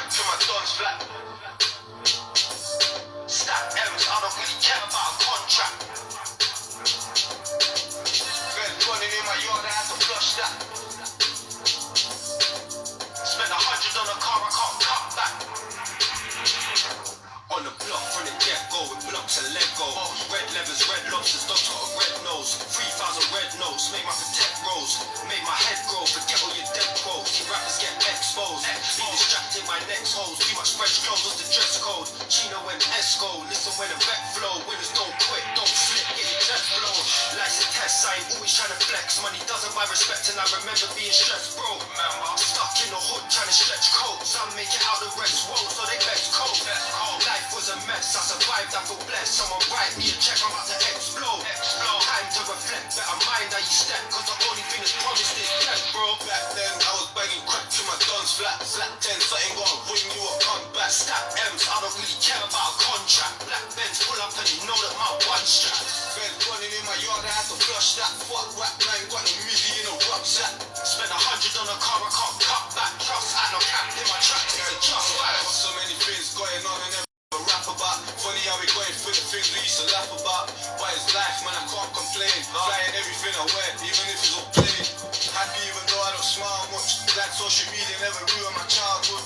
crack to my dons flat. Stack M's, I don't really care about a contract. Red running in my yard, I had to flush that. Spend 100 on a car, I can't cut back. On the block from the get-go with blocks and Lego. Red levers, red lobsters, dogs got a red nose. 3,000 red notes, make my protect rolls. Make my head grow, forget all your dead quotes. You rappers get exposed. Be distracted by next holes. Too much fresh clothes, what's the dress code? Chino and Esco, listen when the vet flow. Winners don't quit, don't flip, get your chest blown. License test, I ain't always trying to flex. Money doesn't buy respect and I remember being stressed, bro. Stuck in the hood trying to stretch coats. Some make it out the rest, whoa, so they best cope. Life was a mess, I survived, I feel blessed. Someone write me a check, I'm about to explode. Time to reflect, better mind how you step, cause the only thing that's promised is death, bro. Back then, I was banging crack to my guns flat. Slap 10, something gonna win you a comeback. Stack M's, I don't really care about a contract. Black Benz pull up and you know that my one strap. Benz running in my yard, I had to flush that. Fuck rap, man, got a million in a rucksack. Spend 100 on a car, I can't cut back. Trust, I don't cap in my tracks, it's a just fight. Got so many things going on and rap about. Funny how we going through the things we used to laugh about. But it's life, man, I can't complain. Flying everything I wear, even if it's all plain. Happy even though I don't smile much. Glad social media never ruined my childhood.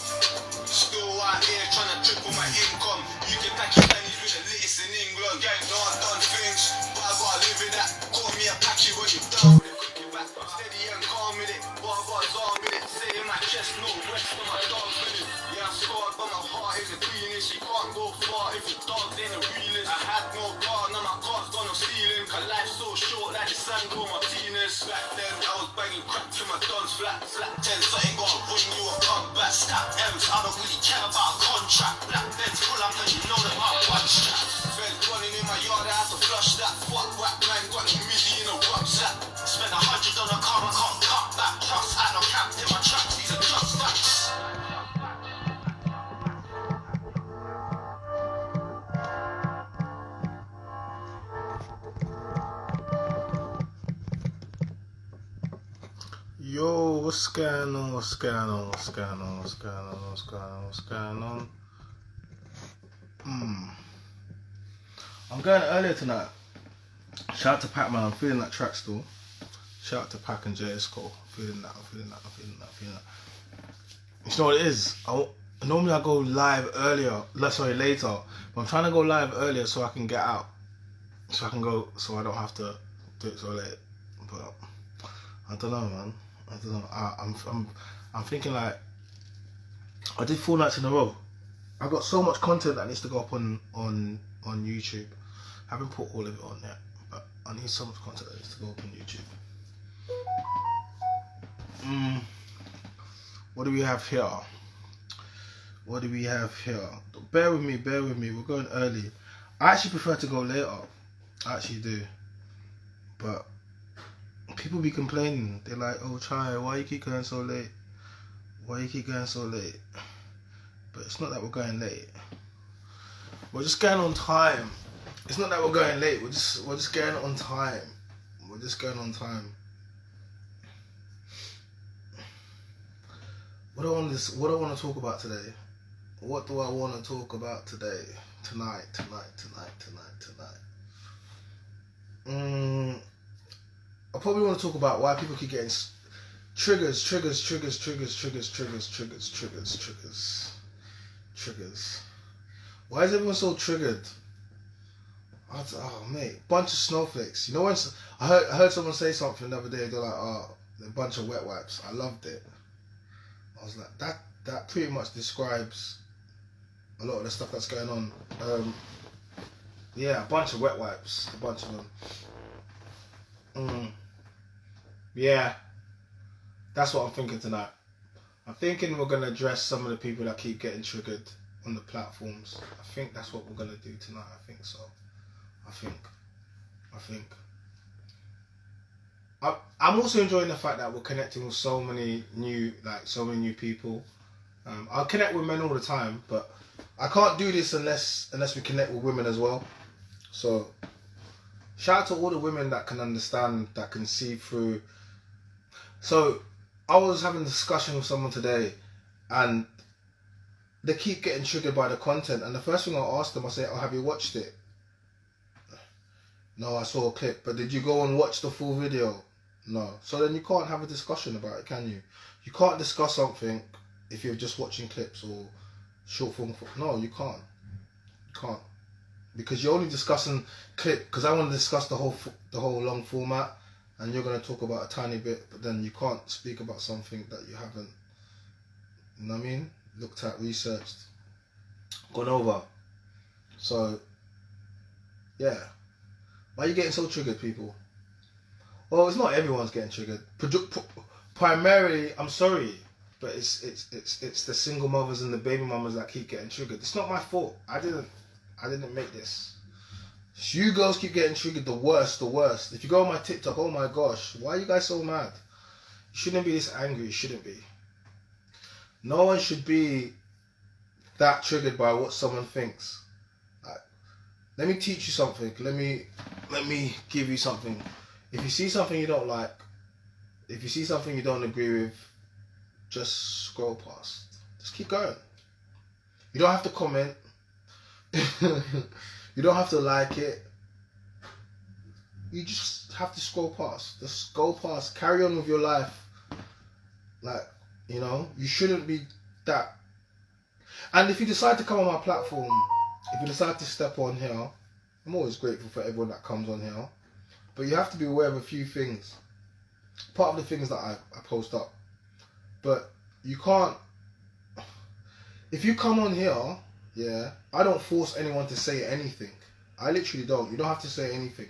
Still out here trying to triple my income. You can thank your pennies with the latest in England. Gang, know I've done things, but I gotta live with that. Call me a packy when you're down with it. Steady and calm with it, but I got on with it. Say in my chest, no rest on my dogs with it. Yeah, I'm scarred, but my heart is the cleanest. You can't go far if your dogs ain't the realest. I had no car, now my car's got no ceiling. Cause life's so short like the Sandro Martinez. Back then, I was banging crack to my guns flat. Slap 10, something gonna win you a comeback. Stack M's, I don't really care about a contract. Black Benz pull up and you know that my one strap. Benz running in my yard, I had to flush that. Fuck rap, man, got a million in a rucksack. Spend 100 on a car, I can't cut back. Trust, I don't cap in my tracks, these are just facts. Yo, what's going on? What's going on? What's going on? What's going on? What's going on? What's going on? I'm going earlier tonight. Shout out to Pac-Man, I'm feeling that track still. Shout out to Pac and JS Cole. Feeling that. You know what it is? Normally I go live earlier, later. But I'm trying to go live earlier so I can get out. So I can go, so I don't have to do it so late. But I don't know, man. I don't know. I'm thinking like I did 4 nights in a row. I got so much content that needs to go up on YouTube. I haven't put all of it on yet, but I need so much content that needs to go up on YouTube. What do we have here? What do we have here? Bear with me. We're going early. I actually prefer to go later. I actually do. But people be complaining. They're like, oh, Chai, why you keep going so late? But it's not that we're going late. We're just going on time. It's not that we're going late. We're just going on time. What do I want to talk about today? What do I want to talk about today? Tonight. I probably want to talk about why people keep getting triggers. Why is everyone so triggered? Oh mate, bunch of snowflakes. You know, when I heard someone say something the other day, they're like, oh, they're a bunch of wet wipes. I loved it. I was like, that pretty much describes a lot of the stuff that's going on. Yeah, a bunch of wet wipes, a bunch of them. Yeah, that's what I'm thinking tonight. I'm thinking we're going to address some of the people that keep getting triggered on the platforms. I think that's what we're going to do tonight. I think so. I'm also enjoying the fact that we're connecting with so many new people. I'll connect with men all the time, but I can't do this unless we connect with women as well. So shout out to all the women that can understand, that can see through. So I was having a discussion with someone today, and they keep getting triggered by the content, and the first thing I ask them, I say, "Oh, have you watched it?" No, I saw a clip. But did you go and watch the full video? No. So then you can't have a discussion about it, can you? You can't discuss something if you're just watching clips or short form. No, you can't. You can't, because you're only discussing clip. Because I want to discuss the whole long format, and you're going to talk about a tiny bit, but then you can't speak about something that you haven't, you know what I mean, looked at, researched, gone over. So, yeah. Why are you getting so triggered, people? Well, it's not everyone's getting triggered. Primarily, I'm sorry, but it's the single mothers and the baby mamas that keep getting triggered. It's not my fault. I didn't make this. You girls keep getting triggered the worst. If you go on my TikTok, oh my gosh, why are you guys so mad? You shouldn't be this angry. You shouldn't be. No one should be that triggered by what someone thinks. Let me teach you something. Let me give you something. If you see something you don't like, if you see something you don't agree with, just scroll past. Just keep going. You don't have to comment. You don't have to like it. You just have to scroll past. Just go past. Carry on with your life. Like, you know, you shouldn't be that. And if you decide to come on my platform, if you decide to step on here, I'm always grateful for everyone that comes on here. But you have to be aware of a few things. Part of the things that I post up. But you can't... If you come on here, yeah, I don't force anyone to say anything. I literally don't. You don't have to say anything.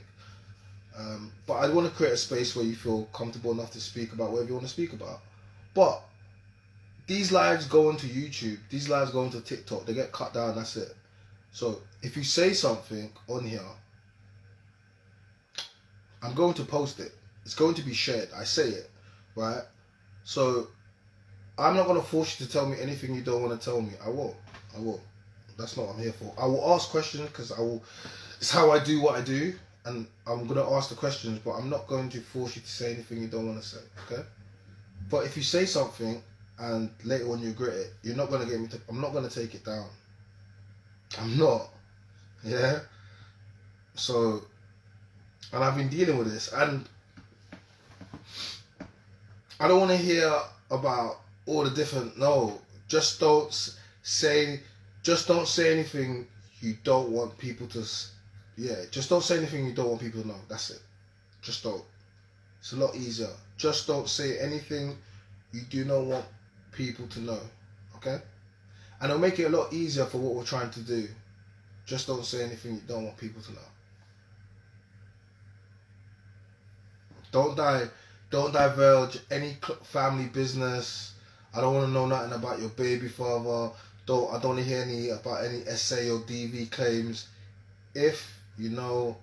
But I want to create a space where you feel comfortable enough to speak about whatever you want to speak about. But these lives go onto YouTube. These lives go onto TikTok. They get cut down. That's it. So if you say something on here, I'm going to post it. It's going to be shared. I say it, right? So I'm not going to force you to tell me anything you don't want to tell me. I will. That's not what I'm here for. I will ask questions because it's how I do what I do, and I'm going to ask the questions, but I'm not going to force you to say anything you don't want to say, okay? But if you say something and later on you regret it, you're not going to get me to... I'm not going to take it down. I'm not. Yeah? So... And I've been dealing with this, and I don't want to hear about all the different... No, just don't say anything you don't want people to... Yeah, just don't say anything you don't want people to know. That's it. Just don't. It's a lot easier. Just don't say anything you do not want people to know. Okay? And it'll make it a lot easier for what we're trying to do. Just don't say anything you don't want people to know. Don't divulge any family business. I don't want to know nothing about your baby father. I don't want to hear about any SA or DV claims. If you know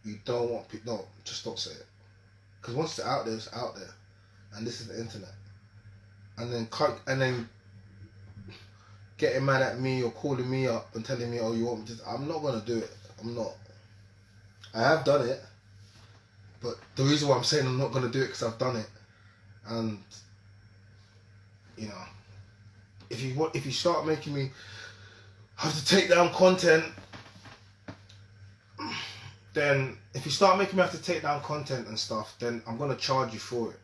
you don't want people, no, just don't say it. Because once it's out there, it's out there, and this is the internet. And then getting mad at me or calling me up and telling me, oh, you want me to... I'm not gonna do it. I'm not. I have done it. But the reason why I'm saying I'm not going to do it because I've done it. And, you know, if you start making me have to take down content, then if you start making me have to take down content and stuff, then I'm going to charge you for it.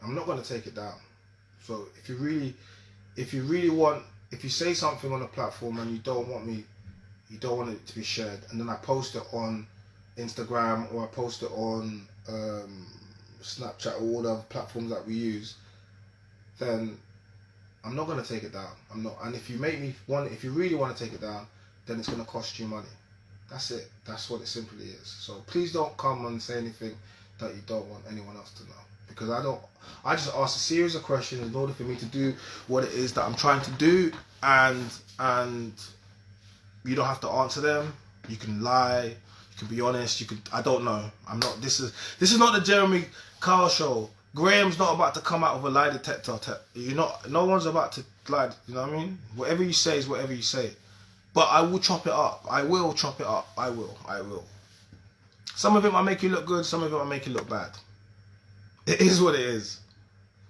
I'm not going to take it down. So if you say something on a platform and you don't want it to be shared, and then I post it on Instagram or I post it on Snapchat or all the other platforms that we use, then I'm not going to take it down. I'm not. And if you really want to take it down, then it's going to cost you money. That's it. That's what it simply is. So please don't come and say anything that you don't want anyone else to know, because I just ask a series of questions in order for me to do what it is that I'm trying to do, and you don't have to answer them. You can lie. You can be honest. I don't know. I'm not. This is not the Jeremy Kyle show. Graham's not about to come out with a lie detector. No one's about to lie. You know what I mean? Whatever you say is whatever you say. But I will chop it up. I will chop it up. I will. Some of it might make you look good. Some of it might make you look bad. It is what it is.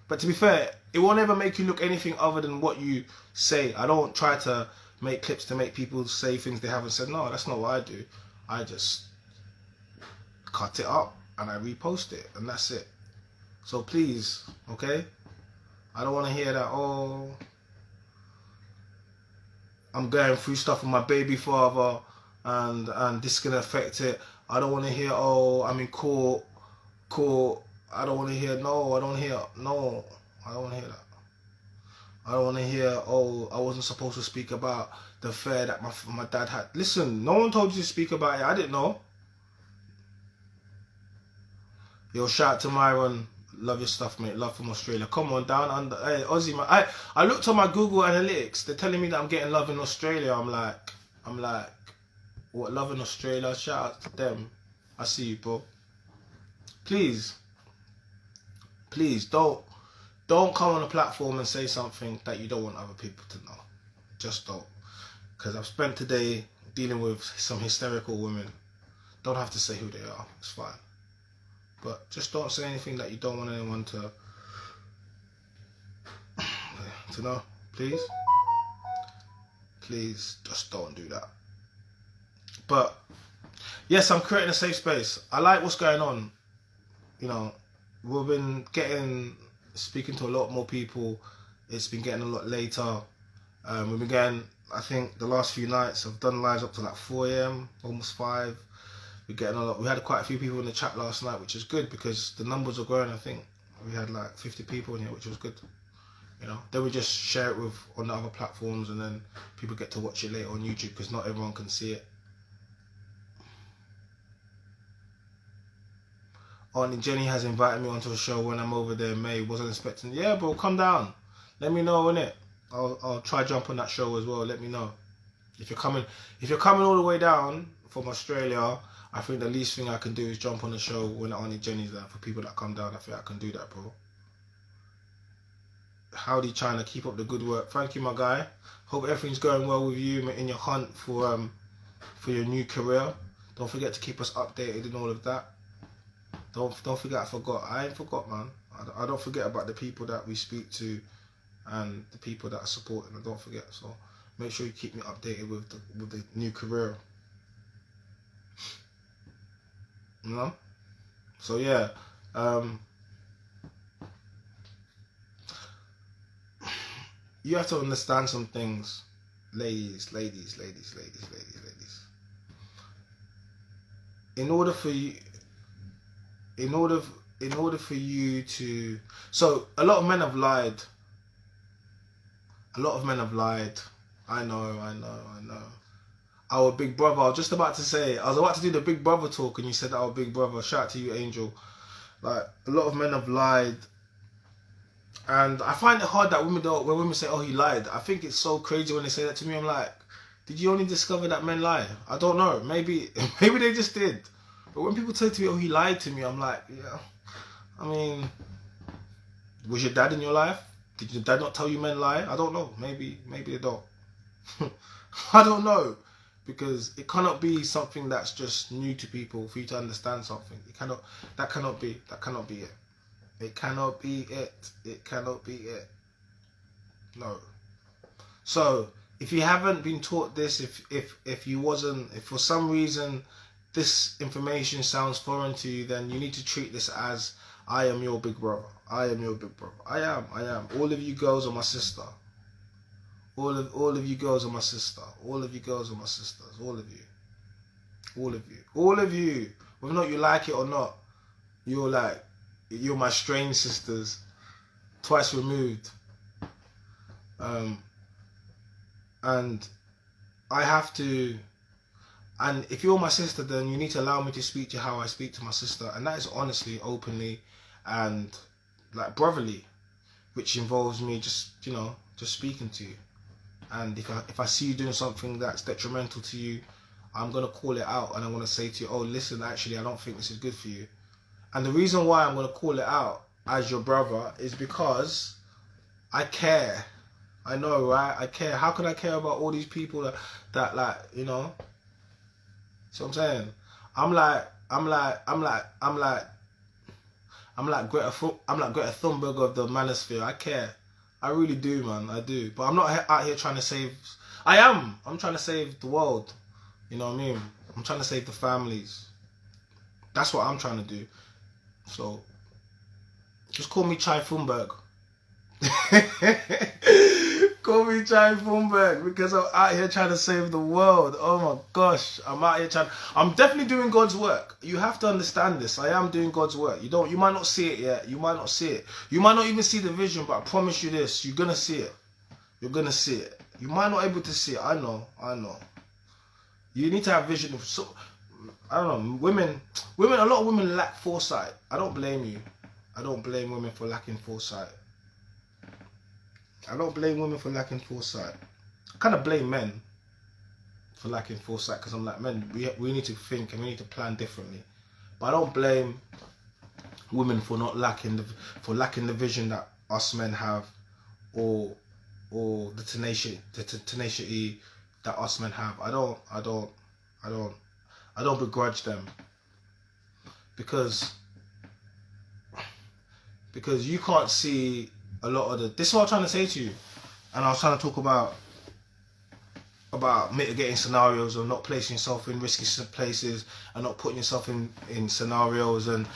But to be fair, It won't ever make you look anything other than what you say. I don't try to make clips to make people say things they haven't said. No, that's not what I do. I just cut it up and I repost it, and that's it. So please, okay? I don't want to hear that, oh, I'm going through stuff with my baby father and this is going to affect it. I don't want to hear, oh, I'm in court. I don't want to hear, no, I don't want to hear that. I don't want to hear, oh, I wasn't supposed to speak about the affair that my dad had. Listen, no one told you to speak about it. I didn't know. Yo, shout out to Myron. Love your stuff, mate. Love from Australia. Come on, down under. Hey, Aussie, man. I looked on my Google Analytics. They're telling me that I'm getting love in Australia. I'm like, what, love in Australia? Shout out to them. I see you, bro. Please, don't come on a platform and say something that you don't want other people to know. Just don't. Because I've spent today dealing with some hysterical women. Don't have to say who they are. It's fine. But just don't say anything that you don't want anyone to know. Please. Please, just don't do that. But, yes, I'm creating a safe space. I like what's going on. You know, we've been speaking to a lot more people. It's been getting a lot later. We've been getting, I think, the last few nights, I've done lives up to like 4 a.m, almost 5. We're getting a lot. We had quite a few people in the chat last night, which is good because the numbers are growing. I think we had like 50 people in here, which was good. You know, then we just share it on the other platforms, and then people get to watch it later on YouTube because not everyone can see it. Auntie Jenny has invited me onto a show when I'm over there in May. Wasn't expecting. Yeah, bro, come down. Let me know, innit? I'll try jump on that show as well. Let me know if you're coming. If you're coming all the way down from Australia, I think the least thing I can do is jump on the show when Auntie Jenny's there. For people that come down, I think I can do that, bro. Howdy, China. Keep up the good work. Thank you, my guy. Hope everything's going well with you in your hunt for your new career. Don't forget to keep us updated and all of that. Don't forget I forgot. I ain't forgot, man. I don't forget about the people that we speak to and the people that are supporting. I don't forget. So make sure you keep me updated with the new career. You know? So yeah. You have to understand some things, ladies. In order for you to, so a lot of men have lied. I know. Our big brother, I was just about to say, I was about to do the big brother talk and you said our big brother. Shout out to you, Angel. Like, a lot of men have lied. And I find it hard that when women say, oh, he lied. I think it's so crazy when they say that to me. I'm like, did you only discover that men lie? I don't know. Maybe they just did. But when people say to me, oh, he lied to me, I'm like, yeah. I mean, was your dad in your life? Did your dad not tell you men lie? I don't know. Maybe they don't. I don't know. Because it cannot be something that's just new to people for you to understand something. That cannot be it. It cannot be it. No. So, if you haven't been taught this, if for some reason this information sounds foreign to you, then you need to treat this as, I am your big brother. I am. All of you girls are my sister. All of you girls are my sister. All of you girls are my sisters. All of you. Whether or not you like it or not, you're my strange sisters, twice removed. And I have to, and if you're my sister, then you need to allow me to speak to you how I speak to my sister. And that is honestly, openly, and like brotherly, which involves me just speaking to you. And if I see you doing something that's detrimental to you, I'm going to call it out and I'm going to say to you, oh, listen, actually, I don't think this is good for you. And the reason why I'm going to call it out as your brother is because I care. I know, right? I care. How can I care about all these people that like, you know? See what I'm saying? I'm like Greta Thunberg of the manosphere. I care. I really do, man. I do. But I'm not out here trying to save. I am. I'm trying to save the world. You know what I mean? I'm trying to save the families. That's what I'm trying to do. So, just call me Chai Thunberg. Call me Chai Thunberg because I'm out here trying to save the world. Oh my gosh, I'm out here I'm definitely doing God's work. You have to understand this. I am doing God's work. You might not see it yet. You might not see it. You might not even see the vision, but I promise you this: you're gonna see it. You're gonna see it. You might not be able to see it. I know. You need to have vision. So, I don't know. Women. A lot of women lack foresight. I don't blame you. I don't blame women for lacking foresight. I don't blame women for lacking foresight. I kind of blame men for lacking foresight because I'm like, men, we need to think and we need to plan differently. But I don't blame women for lacking the vision that us men have, or the tenacity that us men have. I don't begrudge them because you can't see a lot of this is what I'm trying to say to you, and I was trying to talk about mitigating scenarios or not placing yourself in risky places and not putting yourself in scenarios and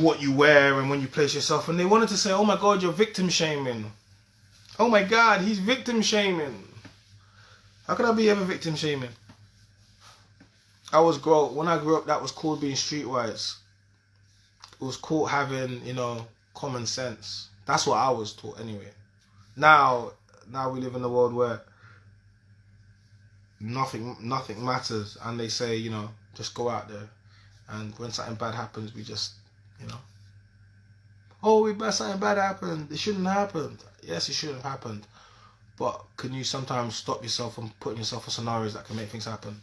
what you wear and when you place yourself. And they wanted to say, oh my God, you're victim shaming. Oh my God, he's victim shaming. How could I be ever victim shaming? When I grew up, that was called being streetwise. It was called having, common sense. That's what I was taught anyway. Now we live in a world where nothing matters, and they say, just go out there, and when something bad happens, we just, something bad happened. It shouldn't have happened. Yes, it shouldn't have happened, but can you sometimes stop yourself from putting yourself in scenarios that can make things happen?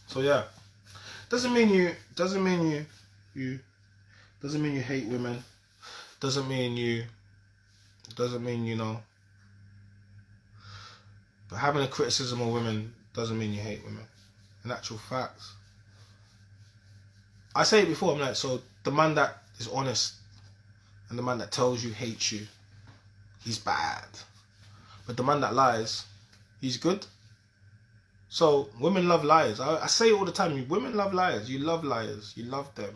So yeah, doesn't mean you hate women. Doesn't mean but having a criticism of women doesn't mean you hate women. In actual fact, I say it before, I'm like, so the man that is honest and the man that tells you hates you, he's bad. But the man that lies, he's good. So women love liars. I say it all the time. Women love liars. You love liars. You love them.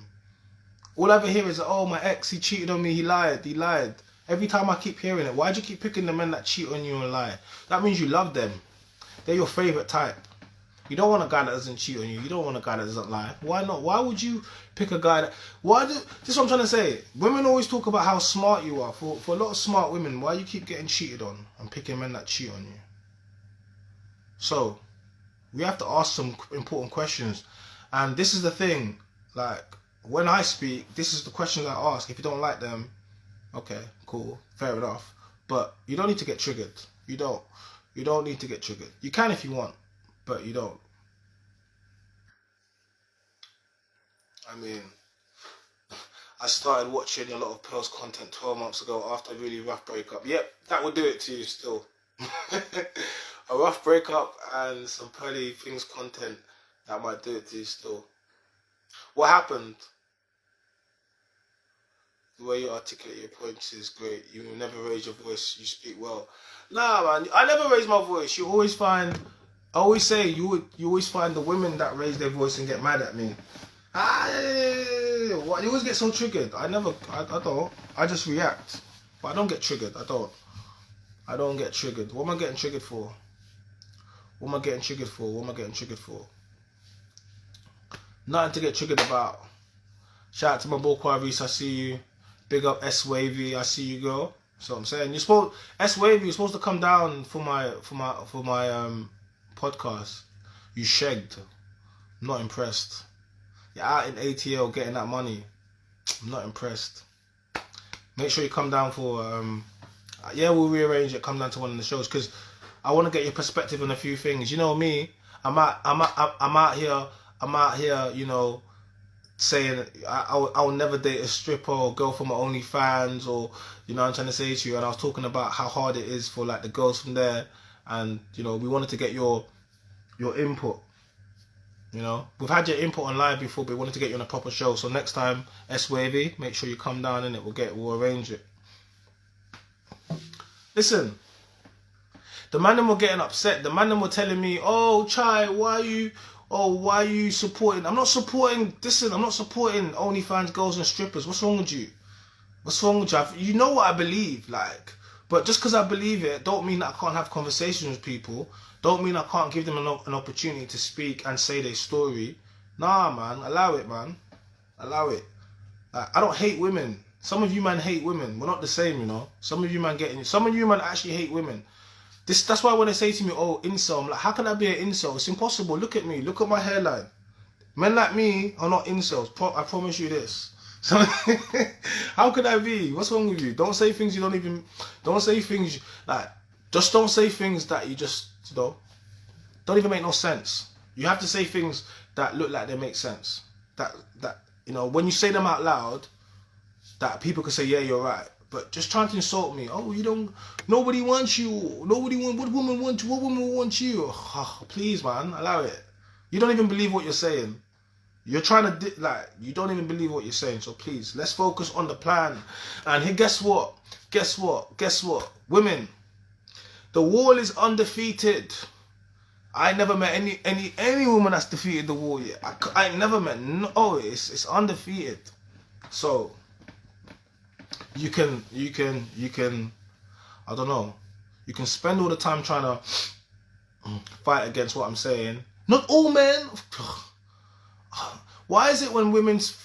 All I ever hear is, oh, my ex, he cheated on me, he lied. Every time I keep hearing it. Why do you keep picking the men that cheat on you and lie? That means you love them. They're your favourite type. You don't want a guy that doesn't cheat on you. You don't want a guy that doesn't lie. Why not? Why would you pick a guy that... This is what I'm trying to say. Women always talk about how smart you are. For a lot of smart women, why you keep getting cheated on and picking men that cheat on you? So, we have to ask some important questions. And this is the thing, like... When I speak, this is the questions I ask. If you don't like them, okay, cool, fair enough. But you don't need to get triggered. You don't need to get triggered. You can if you want, but you don't. I mean, I started watching a lot of Pearl's content 12 months ago after a really rough breakup. Yep, that would do it to you still. A rough breakup and some Pearly Things content, that might do it to you still. What happened? The way you articulate your points is great. You will never raise your voice. You speak well. Nah, man, I never raise my voice. You always find... I always say you always find the women that raise their voice and get mad at me. You always get so triggered. I don't. I just react. But I don't get triggered. I don't get triggered. What am I getting triggered for? Nothing to get triggered about. Shout out to my boy Quavis, I see you. Big up S Wavy, I see you, girl. So I'm saying, S Wavy, you're supposed to come down for my podcast. You shagged. I'm not impressed. You're out in ATL getting that money. I'm not impressed. Make sure you come down for we'll rearrange it. Come down to one of the shows because I want to get your perspective on a few things. You know me, I'm out here, saying I'll never date a stripper or girl from my OnlyFans, or I'm trying to say to you, and I was talking about how hard it is for like the girls from there, and we wanted to get your input. We've had your input on live before, but we wanted to get you on a proper show. So next time, S Wavy, make sure you come down and we'll arrange it. Listen, the man them were getting upset. The man them were telling me, "Oh, Chai, why are you supporting?" I'm not supporting. Listen, I'm not supporting OnlyFans girls and strippers. What's wrong with you? What's wrong with you? You know what I believe, like. But just because I believe it, don't mean that I can't have conversations with people. Don't mean I can't give them an opportunity to speak and say their story. Nah, man, allow it, man. Allow it. I don't hate women. Some of you man hate women. We're not the same, you know. Some of you man actually hate women. That's why when they say to me, "Oh, incel," I'm like, how can I be an incel? It's impossible. Look at me. Look at my hairline. Men like me are not incels. I promise you this. So how could I be? What's wrong with you? Don't say things you don't even. Don't say things like. Just don't say things that you just, you know, don't even make no sense. You have to say things that look like they make sense. That you know, when you say them out loud, that people can say, "Yeah, you're right." But just trying to insult me. "Oh, you don't. Nobody wants you. What woman wants you? What woman wants you?" Oh, please, man, allow it. You don't even believe what you're saying. You're trying to you don't even believe what you're saying. So please, let's focus on the plan. And guess what? Women, the wall is undefeated. I never met any woman that's defeated the wall yet. I never met. No, it's undefeated. So you can. I don't know. You can spend all the time trying to fight against what I'm saying. Not all men. Why is it when women's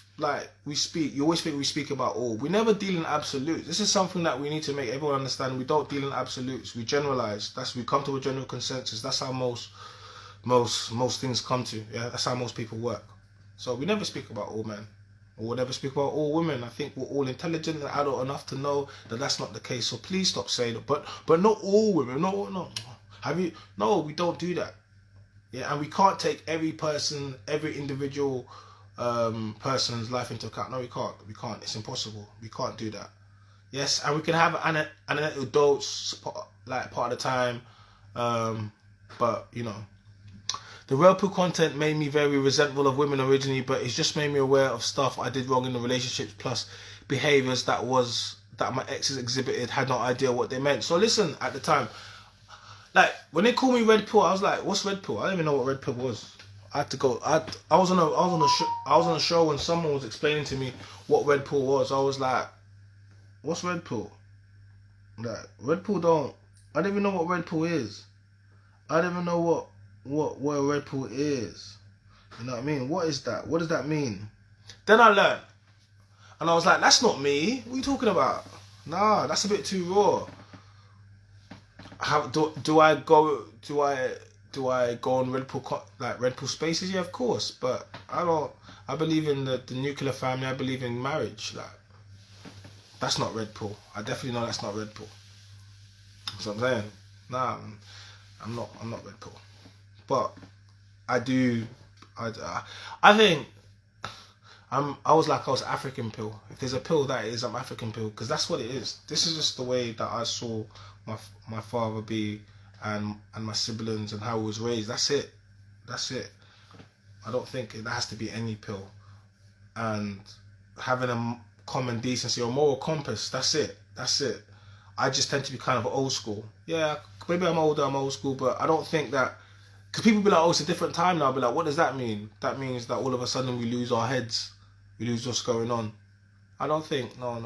we speak, you always think we speak about all? We never deal in absolutes. This is something that we need to make everyone understand. We don't deal in absolutes. We generalize. We come to a general consensus. That's how most things come to. Yeah, that's how most people work. So we never speak about all men, or we'll never speak about all women. I think we're all intelligent and adult enough to know that that's not the case. So please stop saying it. But not all women. No. No, we don't do that. Yeah, and we can't take every individual person's life into account. No, we can't. It's impossible. We can't do that. Yes, and we can have adults part of the time, but you know, the Red Pill content made me very resentful of women originally, but it's just made me aware of stuff I did wrong in the relationships, plus behaviors that my exes exhibited. Had no idea what they meant. So listen, at the time, when they called me Red Pill, I was like, "What's Red Pill?" I didn't even know what Red Pill was. I had to go. I was on a show when someone was explaining to me what Red Pill was. I was like, "What's Red Pill?" Red Pill don't. I don't even know what Red Pill is. I don't even know what a Red Pill is. You know what I mean? What is that? What does that mean? Then I learned, and I was like, "That's not me. What are you talking about? Nah, that's a bit too raw." Do I go on Red Pill spaces? Yeah, of course, but I don't. I believe in the nuclear family. I believe in marriage. That's not Red Pill. I definitely know that's not Red Pill. That's what I'm saying. Nah, I'm not Red Pill, but I do. I think I was African pill. If there's a pill that is, I'm African pill, because that's what it is. This is just the way that I saw my father be, and my siblings, and how I was raised. That's it. I don't think it has to be any pill. And having a common decency or moral compass, that's it. I just tend to be kind of old school. Yeah, maybe I'm old school, but I don't think that, because people be like, "Oh, it's a different time now." I'll be like, "What does that mean?" That means that all of a sudden we lose our heads. We lose what's going on. I don't think, no.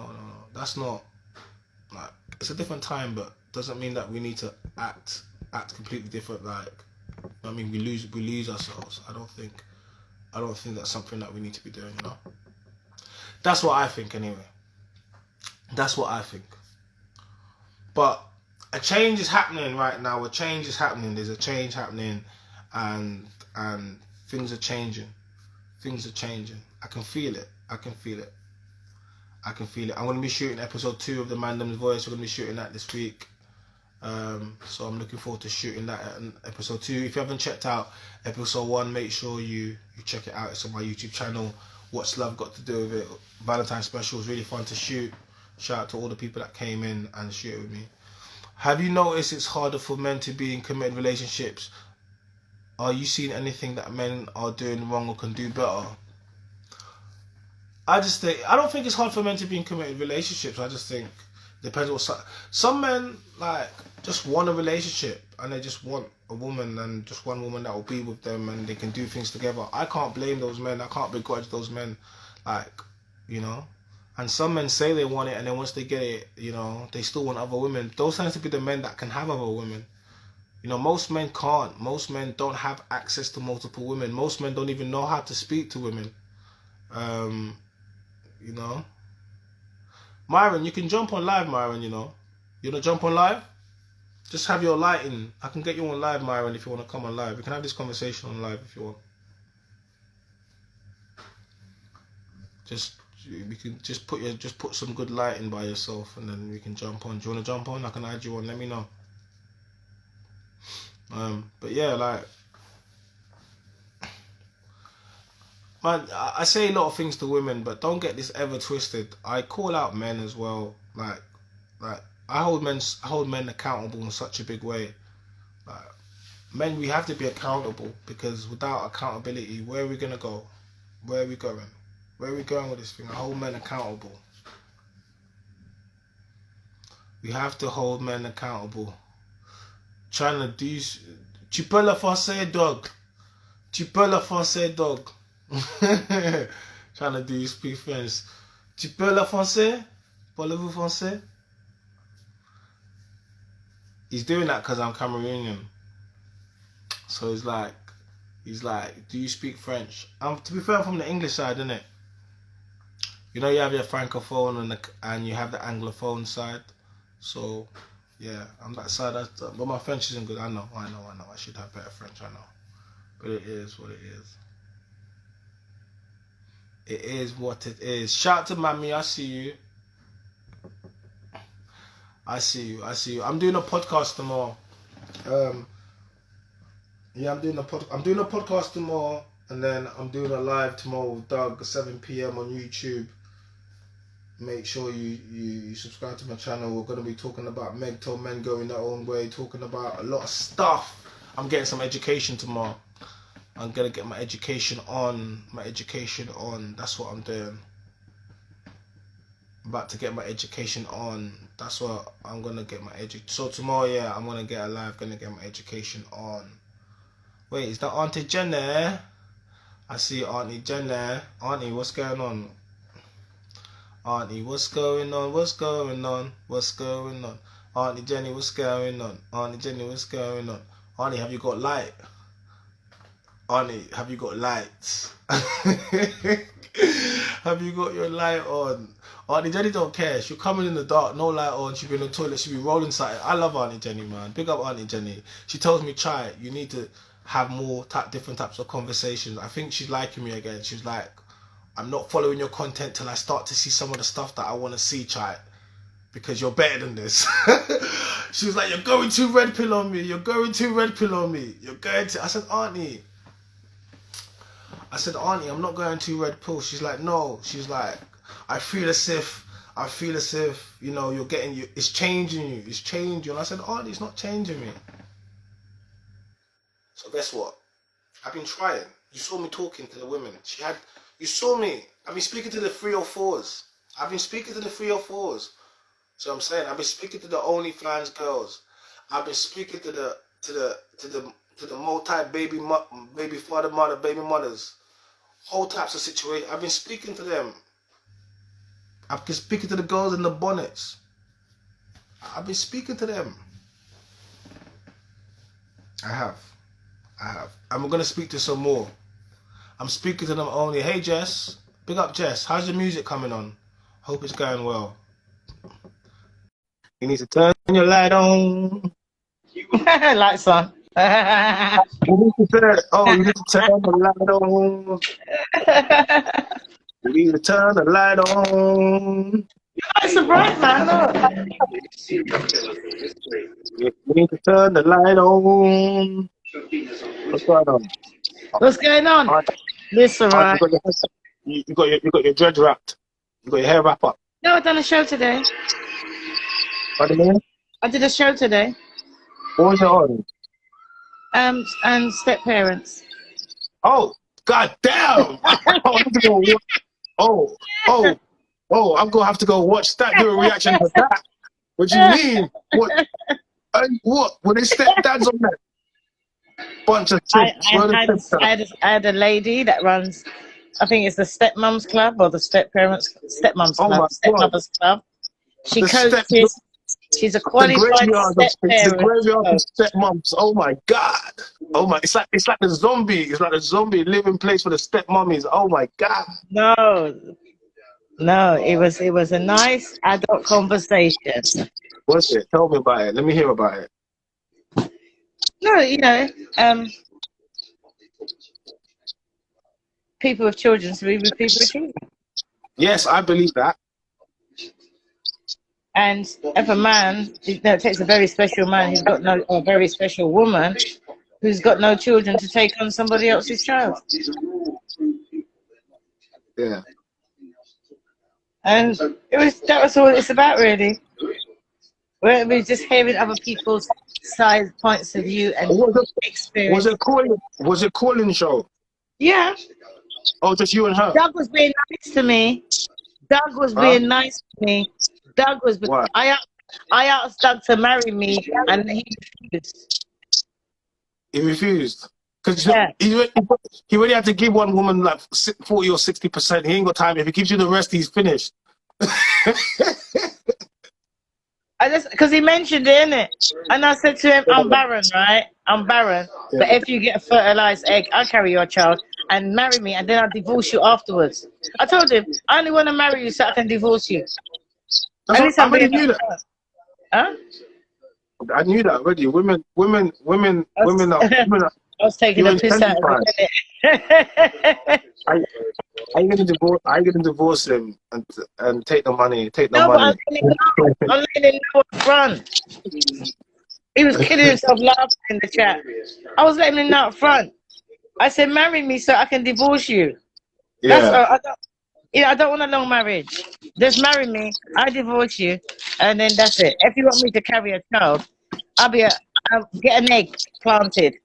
That's not, it's a different time, but doesn't mean that we need to act completely different. I mean, we lose ourselves. I don't think that's something that we need to be doing, you know. That's what I think, anyway. That's what I think. But a change is happening right now. There's a change happening, and things are changing. I can feel it. I'm going to be shooting episode 2 of The Mandem's Voice. We're going to be shooting that this week. So I'm looking forward to shooting that in episode 2. If you haven't checked out episode 1, make sure you check it out. It's on my YouTube channel. What's Love Got to Do with It? Valentine's special was really fun to shoot. Shout out to all the people that came in and shoot it with me. Have you noticed it's harder for men to be in committed relationships? Are you seeing anything that men are doing wrong or can do better? I don't think it's hard for men to be in committed relationships. I just think Depends what some men like just want a relationship and they just want a woman and just one woman that will be with them and they can do things together. I can't blame those men. I can't begrudge those men, like, you know. And some men say they want it and then once they get it, you know, they still want other women. Those tend to be the men that can have other women. You know, most men can't. Most men don't have access to multiple women. Most men don't even know how to speak to women. You know. Myron, you can jump on live, Myron, you know. You wanna jump on live? Just have your lighting. I can get you on live, Myron, if you wanna come on live. We can have this conversation on live if you want. We can just put some good lighting by yourself and then we can jump on. Do you wanna jump on? I can add you on, let me know. But yeah, like, man, I say a lot of things to women, but don't get this ever twisted. I call out men as well. Like I hold men accountable in such a big way. Like, men, we have to be accountable because without accountability, where are we gonna go? Where are we going? Where are we going with this thing? I hold men accountable. We have to hold men accountable. Trying to do. Tu peux le français, dog. Tu peux le français, dog. Trying to do speak French. Tu peux le français? Parlez-vous français? He's doing that because I'm Cameroonian. So he's like, do you speak French? To be fair, I'm from the English side, innit? You know, you have your francophone and you have the anglophone side. So, yeah, I'm that side. But my French isn't good. I know. I should have better French, I know. But it is what it is. It is what it is. Shout out to Mammy, I see you. I see you. I'm doing a podcast tomorrow. Yeah, I'm doing a podcast tomorrow, and then I'm doing a live tomorrow with Doug, 7 p.m. on YouTube. Make sure you subscribe to my channel. We're gonna be talking about men going their own way, talking about a lot of stuff. I'm getting some education tomorrow. I'm gonna get my education on. That's what I'm doing. I'm about to get my education on. That's what I'm gonna get my education. So tomorrow, yeah, I'm gonna get a live. Gonna get my education on. Wait, is that Auntie Jen there? I see Auntie Jen there. Auntie, what's going on? Auntie, what's going on? What's going on? What's going on? Auntie Jenny, what's going on? Auntie Jenny, what's going on? Auntie, have you got light? Auntie, have you got lights? Have you got your light on? Auntie Jenny don't care. She'll come in the dark, no light on. She'll be in the toilet. She'll be rolling something. I love Auntie Jenny, man. Big up Auntie Jenny. She tells me, try it. You need to have more different types of conversations. I think she's liking me again. She's like, I'm not following your content till I start to see some of the stuff that I want to see, try it. Because you're better than this. She was like, you're going too red pill on me. You're going too red pill on me. You're going to... I said, Auntie, I'm not going too red pill. She's like, no. She's like, I feel as if, you know, you're getting you. It's changing you. It's changing you. And I said, Auntie, it's not changing me. So guess what? I've been trying. You saw me talking to the women. You saw me. I've been speaking to the 304s. So I'm saying, I've been speaking to the OnlyFans girls. I've been speaking to the multi-baby baby mothers. Whole types of situations. I've been speaking to them. I've been speaking to the girls in the bonnets. I've been speaking to them. I have. I'm going to speak to some more. I'm speaking to them only. Hey, Jess. Big up, Jess. How's your music coming on? Hope it's going well. You need to turn your light on. Lights on. You need to turn the light on. You need to turn the light on. It's so bright, man. Look. You need to turn the light on. What's going on? What's going on? Listen, right. You got your dread wrapped. You got your hair wrapped up. No, I done a show today. What do you mean? I did a show today. What was it on? And Step Parents. Oh, god damn! I'm gonna have to go watch that. Do a reaction to that. What do you mean? What? And what? Were they stepdads on that? Bunch of chicks. Where the stepdads? I had a lady that runs, I think it's the Stepmoms Club or the Stepmoms Oh Club, my God. Stepmothers Club. She The step, coaches. She's a the qualified graveyard of step the graveyard of parent. stepmoms. Oh my God. Oh my, it's like the zombie. It's like a zombie living place for the stepmommies. Oh my God. No, it was a nice adult conversation. What's it? Tell me about it. Let me hear about it. No, people with children to be with people with children. Yes, I believe that. And if a man, it takes a very special man who's got no, or a very special woman who's got no children to take on somebody else's child. Yeah. And that was all it's about, really. We're just hearing other people's side points of view and experience. Was it calling show? Yeah. Oh, just you and her? Doug was being nice to me. Doug was being nice to me. Doug was. What? I asked Doug to marry me, and he refused. He refused. Because Yeah. he already had to give one woman like 40 or 60%. He ain't got time. If he gives you the rest, he's finished. Because he mentioned it, innit? And I said to him, I'm barren, right? I'm barren. Yeah. But if you get a fertilized egg, I'll carry your child and marry me, and then I'll divorce you afterwards. I told him, I only want to marry you so I can divorce you. I already knew that. Huh? I knew that already. Women are. I was taking a piss out of it. Are you gonna divorce him and take the money? No, money. but I'm letting him know up front. He was kidding himself laughing in the chat. I was letting him know up front. I said, marry me so I can divorce you. Yeah. That's I don't want a long marriage. Just marry me, I divorce you, and then that's it. If you want me to carry a child, I'll get an egg planted.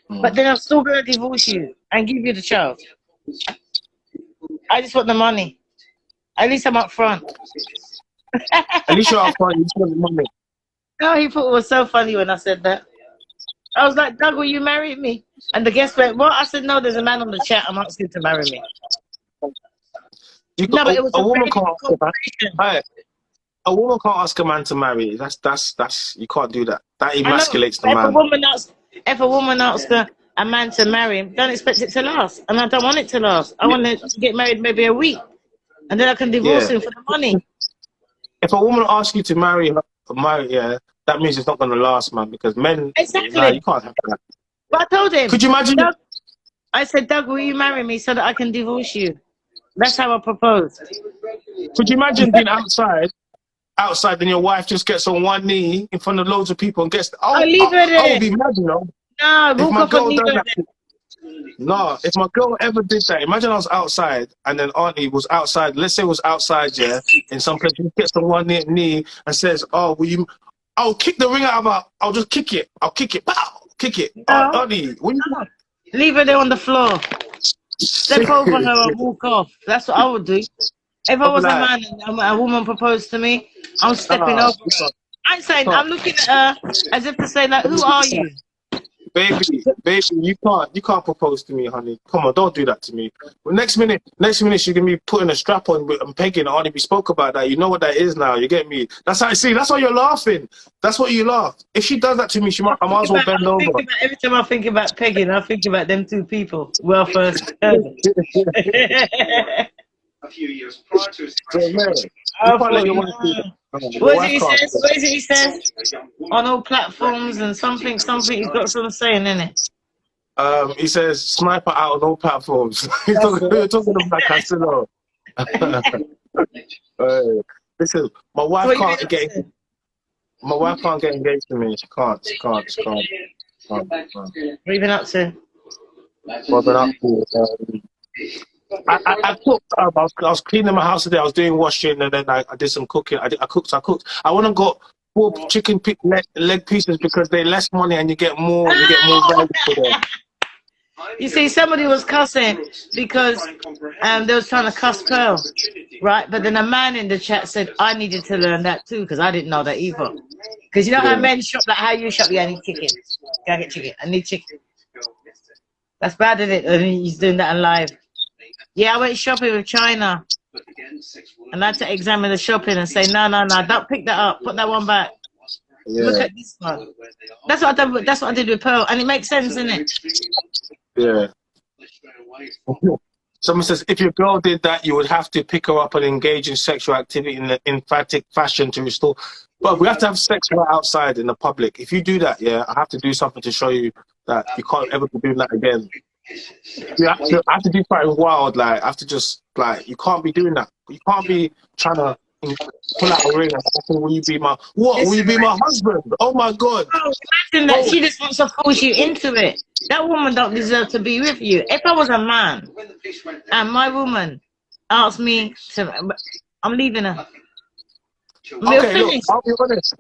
But then I'm still gonna divorce you and give you the child. I just want the money. At least I'm up front. At least you're up front. You just want the money. No, he thought it was so funny when I said that. I was like, Doug, will you marry me? And the guest went, what? I said, no, there's a man on the chat. I'm asking to marry me. But it was a woman can't ask a man. A woman can't ask a man to marry. That's you can't do that. That emasculates the man. If a woman asks a man to marry him, don't expect it to last. And I don't want it to last. I want to get married maybe a week, and then I can divorce him for the money. If a woman asks you to marry her, that means it's not going to last, man. Because men, exactly, you can't have that. But I told him. Could you imagine? Doug, I said, Doug, will you marry me so that I can divorce you? That's how I proposed. Could you imagine being outside, then your wife just gets on one knee in front of loads of people and gets. I'll leave her there. I would be mad, you know. No, walk off and leave her there. No, if my girl ever did that, imagine I was outside and then Auntie was outside. Let's say it was outside, in some place. She gets on one knee and says, "Oh, will you?" I'll kick the ring out of her. I'll just kick it. I'll kick it. Pow! Kick it. No. Auntie, will you? Leave her there on the floor. Step over her and walk off. That's what I would do. If I was a man and a woman proposed to me, I'm stepping over her. I'm saying, I'm looking at her as if to say, like, who are you? Baby, you can't propose to me, honey. Come on, don't do that to me. Well, next minute, she's gonna be putting a strap on and pegging. Auntie, we spoke about that. You know what that is now. You get me? That's how I see. That's why you're laughing. That's what you laugh. If she does that to me, I might as well bend over. Every time I think about pegging, I think about them two people. Well, first. A few years prior to his what is it he says? On all platforms and something he's got something saying in it. He says sniper out on all platforms. He's talking about Casino. Listen, my wife can't get engaged to me. She can't. What have you been up to? I cooked. I was cleaning my house today. I was doing washing, and then I did some cooking. I cooked. I went and got 4 chicken leg pieces because they're less money and you get more. You get more value for them. You see, somebody was cussing because they was trying to cuss Pearl, right? But then a man in the chat said I needed to learn that too because I didn't know that either. Because you know how Yeah. men shop, like how you shop, yeah, I need chicken. Can I get chicken? I need chicken. That's bad, isn't it? And he's doing that on live. Yeah, I went shopping with China. And I had to examine the shopping and say, no, don't pick that up. Put that one back. Yeah. Look at this one. That's what I did with Pearl. And it makes sense, isn't it? Yeah. Someone says if your girl did that, you would have to pick her up and engage in sexual activity in an emphatic fashion to restore. But we have to have sex right outside in the public. If you do that, yeah, I have to do something to show you that you can't ever be doing that again. I have to do something wild. Like I have to just like you can't be doing that. You can't be trying to pull out a ring and say, "Will you be my what? Will you be my husband?" Oh my God! Oh, imagine that she just wants to force you into it. That woman don't deserve to be with you. If I was a man and my woman asked me to, I'm leaving her. Okay, look, I'll be honest.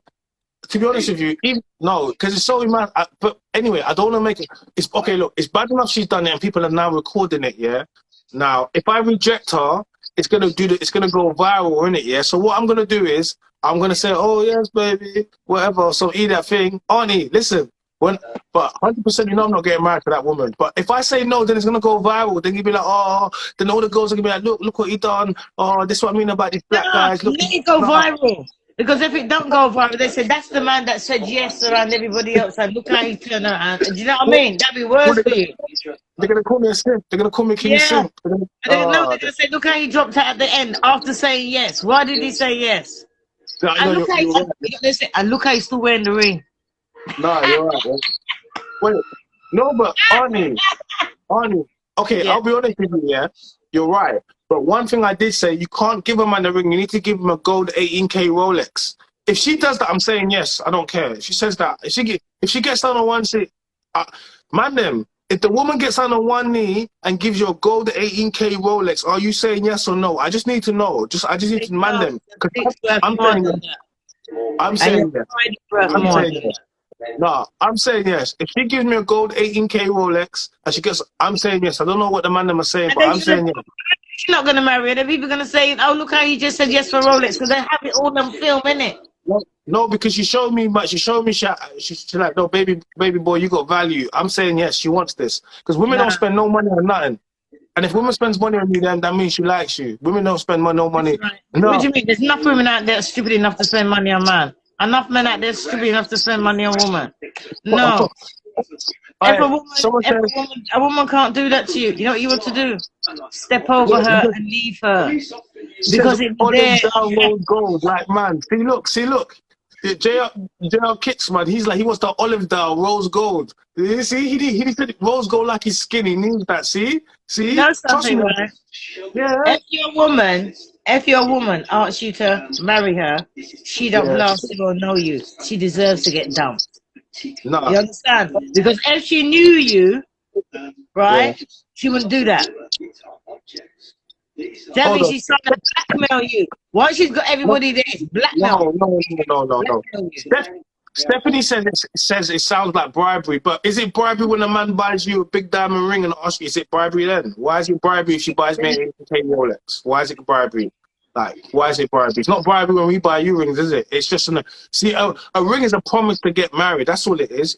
To be honest with you, no, because it's so mad. But anyway, I don't want to make it. It's okay. Look, it's bad enough she's done it, and people are now recording it. Yeah. Now, if I reject her, it's gonna it's gonna go viral, isn't it? Yeah. So what I'm gonna do is I'm gonna say, "Oh yes, baby, whatever." So eat that thing, Arnie. Listen, but 100%, you know, I'm not getting married to that woman. But if I say no, then it's gonna go viral. Then you'll be like, "Oh," then all the girls are gonna be like, "Look what he done. Oh, this is what I mean about these black guys." Look, let it go viral. Because if it don't go viral, they say that's the man that said yes around everybody else, and look how he turned around. Do you know what I mean? That'd be worse for you. They're gonna call me a simp. They're gonna call me King Simp. They're gonna say, look how he dropped out at the end after saying yes. Why did he say yes? And look how he's still wearing the ring. No, you're right. Wait, no, but Arnie. Okay, I'll be honest with you. Yeah, you're right. But one thing I did say, you can't give a man a ring. You need to give him a gold 18K Rolex. If she does that, I'm saying yes. I don't care. If she says that, if she gets down on one seat, man, them. If the woman gets on one knee and gives you a gold 18K Rolex, are you saying yes or no? I just need to know. I just need to man them. I'm saying yes. No, I'm saying yes. If she gives me a gold 18K Rolex and she gets, I'm saying yes. I don't know what the man them are saying, but I'm saying yes. She's not gonna marry her. The people gonna say, "Oh, look how he just said yes for Rolex," because they have it all on film, innit? No, because she showed me, she's like, "No, baby boy, you got value." I'm saying yes, she wants this because women don't spend no money on nothing. And if women spends money on you, then that means she likes you. Women don't spend no money. Right. No. What do you mean? There's enough women out there stupid enough to spend money on man. Enough men out there stupid enough to spend money on woman. No. If a woman can't do that to you, you know what you want to do? Step over her and leave her. Because it's there. Rose gold, like man. See look. JL Kicks, man, he's like, he wants the olive down, rose gold. You see, he said rose gold like he's skinny. He needs that. See? No, something, right? Yeah. If your woman asks you to marry her, she don't blast you or know you. She deserves to get dumped. No. You understand? Because if she knew you, right, she wouldn't do that. That means she's trying to blackmail you. Once she's got everybody there, it's blackmail. No. Stephanie says it sounds like bribery, but is it bribery when a man buys you a big diamond ring and asks you, is it bribery then? Why is it bribery if she buys me an 18K Rolex? Why is it bribery? Like, why is it bribery? It's not bribery when we buy you rings, is it? It's just a ring is a promise to get married. That's all it is.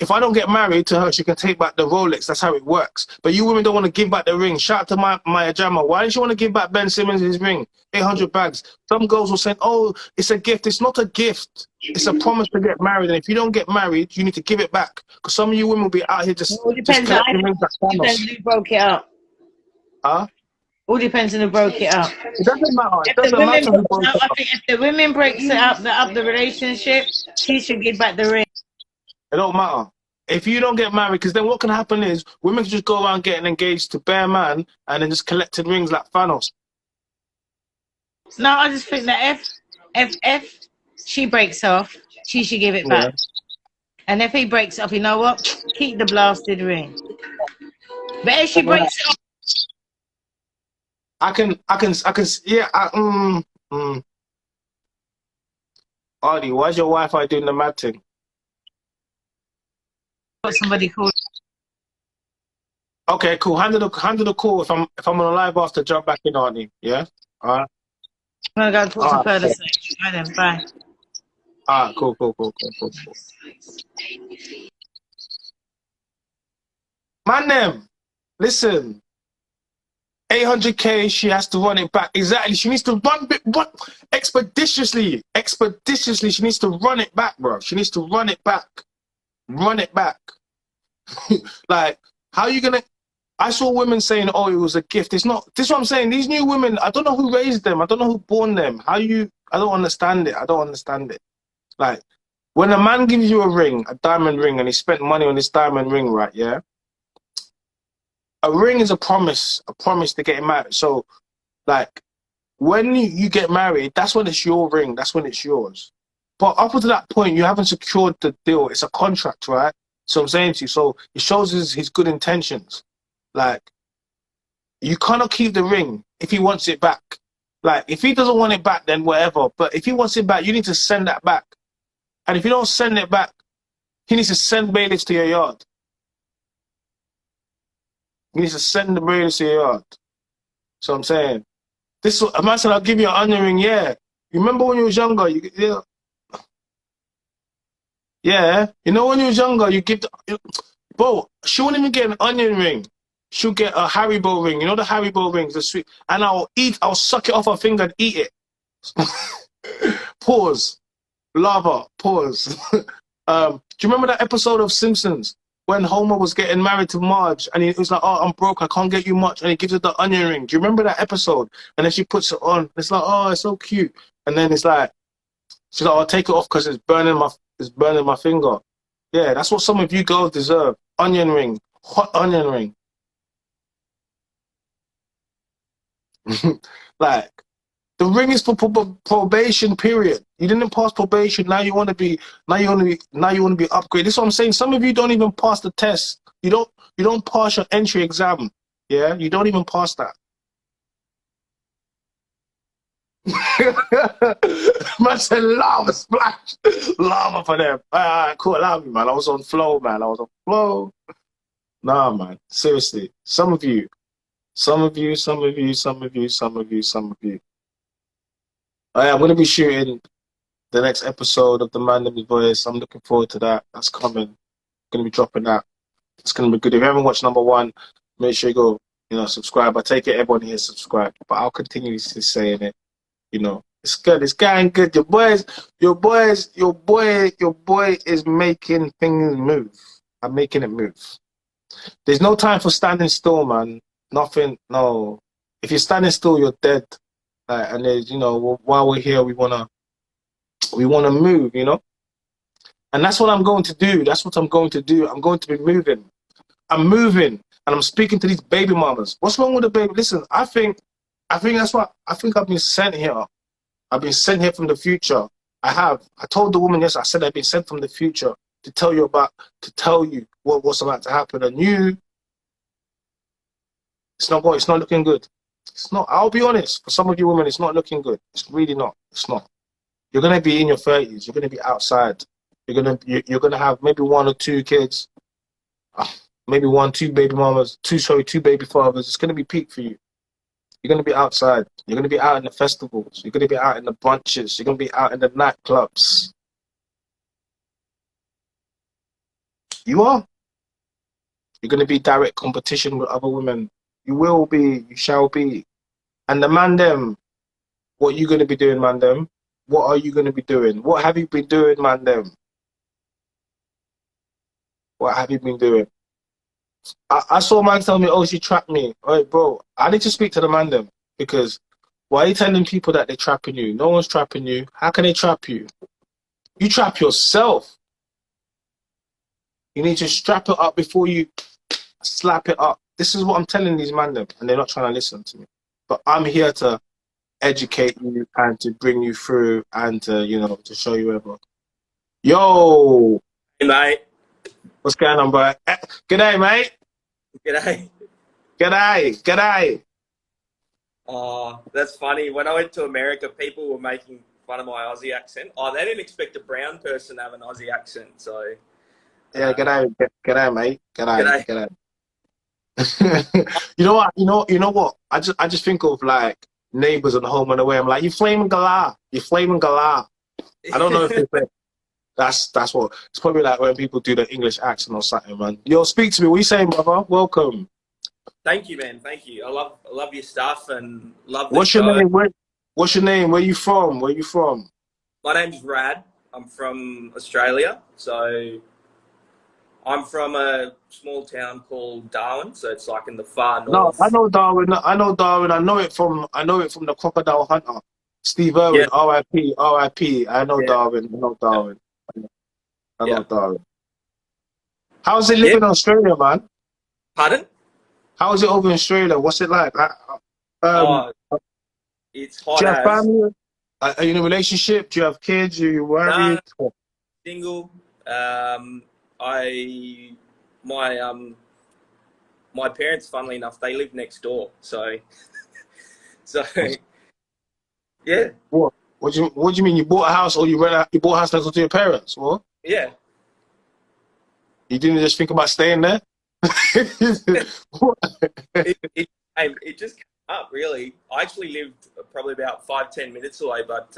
If I don't get married to her, she can take back the Rolex. That's how it works. But you women don't want to give back the ring. Shout out to Maya Jama. Why didn't you want to give back Ben Simmons his ring? 800 bags. Some girls will say, "Oh, it's a gift." It's not a gift. It's a promise to get married. And if you don't get married, you need to give it back. Because some of you women will be out here just collecting rings like Thanos. Depends who broke it up. Huh? All depends on who broke it up. It doesn't matter. It doesn't matter who broke it up. I think if the women breaks it up, the relationship, she should give back the ring. It don't matter. If you don't get married, because then what can happen is women can just go around getting engaged to bare man and then just collecting rings like Thanos. No, I just think that if she breaks off, she should give it back. And if he breaks off, you know what? Keep the blasted ring. But if she breaks it off, I can, yeah, Artie, why's your Wi-Fi doing the mad thing? somebody called Okay, cool. Handle the call if I'm on a live after, jump back in, Arnie. Yeah? Alright. I'm gonna go put some Alright, further cool. sex. Bye then. Bye. Alright, cool. Man them, listen. 800K, she has to run it back. Exactly. She needs to run expeditiously. Expeditiously, she needs to run it back, bro. She needs to run it back. Run it back. Like, how are you gonna? I saw women saying, "Oh, it was a gift." It's not. This is what I'm saying. These new women, I don't know who raised them. I don't know who born them. How you? I don't understand it. I don't understand it. Like, when a man gives you a ring, a diamond ring, and he spent money on this diamond ring, right? Yeah. A ring is a promise to get married. So, like, when you get married, that's when it's your ring. That's when it's yours. But up until that point, you haven't secured the deal. It's a contract, right? So I'm saying to you, so it shows his good intentions. Like, you cannot keep the ring if he wants it back. Like, if he doesn't want it back, then whatever. But if he wants it back, you need to send that back. And if you don't send it back, he needs to send bailiffs to your yard. He needs to send the bailiffs to your yard. So I'm saying, this a man said, I'll give you an onion ring. Yeah. You remember when you was younger? Yeah. You know when you was younger, you give bro, she won't even get an onion ring. She'll get a Haribo ring. You know the Haribo rings, the sweet. And I'll suck it off her finger and eat it. Pause. Lava. Pause. Do you remember that episode of Simpsons when Homer was getting married to Marge and he was like, "Oh, I'm broke, I can't get you much," and he gives her the onion ring. Do you remember that episode? And then she puts it on. It's like, "Oh, it's so cute." And then it's like, she's like, "I'll take it off because it's burning my finger." Yeah, that's what some of you girls deserve. Onion ring. Hot onion ring. Like, the ring is for probation period. You didn't pass probation. Now you want to be upgraded. This is what I'm saying. Some of you don't even pass the test. You don't pass your entry exam. Yeah, you don't even pass that. Man said lava splash, lava for them. Cool, allow me, man. I was on flow, man. I was on flow. Nah, man. Seriously, some of you. I'm gonna be shooting the next episode of The Man in the Voice. I'm looking forward to that. That's coming. Gonna be dropping that. It's gonna be good. If you haven't watched number one, make sure you go, subscribe. I take it everyone here is subscribed, but I'll continue to saying it. It's good. It's getting good. Your boy is making things move. I'm making it move. There's no time for standing still, man. Nothing. No. If you're standing still, you're dead. And there's, while we're here, we wanna move, And that's what I'm going to do. That's what I'm going to do. I'm going to be moving. I'm moving, and I'm speaking to these baby mamas. What's wrong with the baby? Listen, I think that's what I think. I've been sent here. I've been sent here from the future. I have. I told the woman yes. I said I've been sent from the future to tell you what's about to happen. And it's not looking good. It's not. I'll be honest. For some of you women, it's not looking good. It's really not. It's not. You're gonna be in your 30s. You're gonna be outside. You're gonna have maybe 1 or 2 kids, maybe 1, 2 baby mamas, 2 baby fathers. It's gonna be peak for you. You're gonna be outside. You're gonna be out in the festivals. You're gonna be out in the brunches. You're gonna be out in the nightclubs. You are. You're gonna be direct competition with other women. You will be. You shall be. And the man them, what you gonna be doing, man them? What are you gonna be doing? What have you been doing, man them? What have you been doing? I saw a man tell me, "Oh, she trapped me." All right, bro, I need to speak to the man them, because why are you telling people that they're trapping you? No one's trapping you. How can they trap you? You trap yourself. You need to strap it up before you slap it up. This is what I'm telling these man them, and they're not trying to listen to me. But I'm here to educate you and to bring you through and to, to show you whatever. Yo! Hey, mate. What's going on, bro? G'day, mate. G'day. G'day. Oh, that's funny. When I went to America, people were making fun of my Aussie accent. Oh, they didn't expect a brown person to have an Aussie accent, so... Yeah, g'day, mate. G'day. You know what? You know what? I just think of like Neighbours and Home and Away. I'm like, you flaming galah, you flaming galah. I don't know if they say that's what it's probably like when people do the English accent or something, man. Yo, speak to me. What you saying, brother? Welcome. Thank you, man. Thank you. I love your stuff and love the What's show. your name? What's your name? Where you from? Where you from? My name's Rad. I'm from Australia. So I'm from a small town called Darwin. So it's like in the far No, north. I know Darwin. I know Darwin. I know it from the Crocodile Hunter. Steve Irwin, Yeah. R.I.P. R.I.P. I know Yeah. Darwin. I know Darwin. I know Yeah. Darwin. How's it living in Australia, man? Pardon? How is it over in Australia? What's it like? Oh, it's Do hot you have as. family? Are you in a relationship? Do you have kids? Are you Nah, married? single. I my parents, funnily enough, they live next door. So yeah, What? What do you mean? You bought a house or you bought a house next door to your parents? What? yeah. You didn't just think about staying there? What? It just came up really. I actually lived probably about 5-10 minutes away, but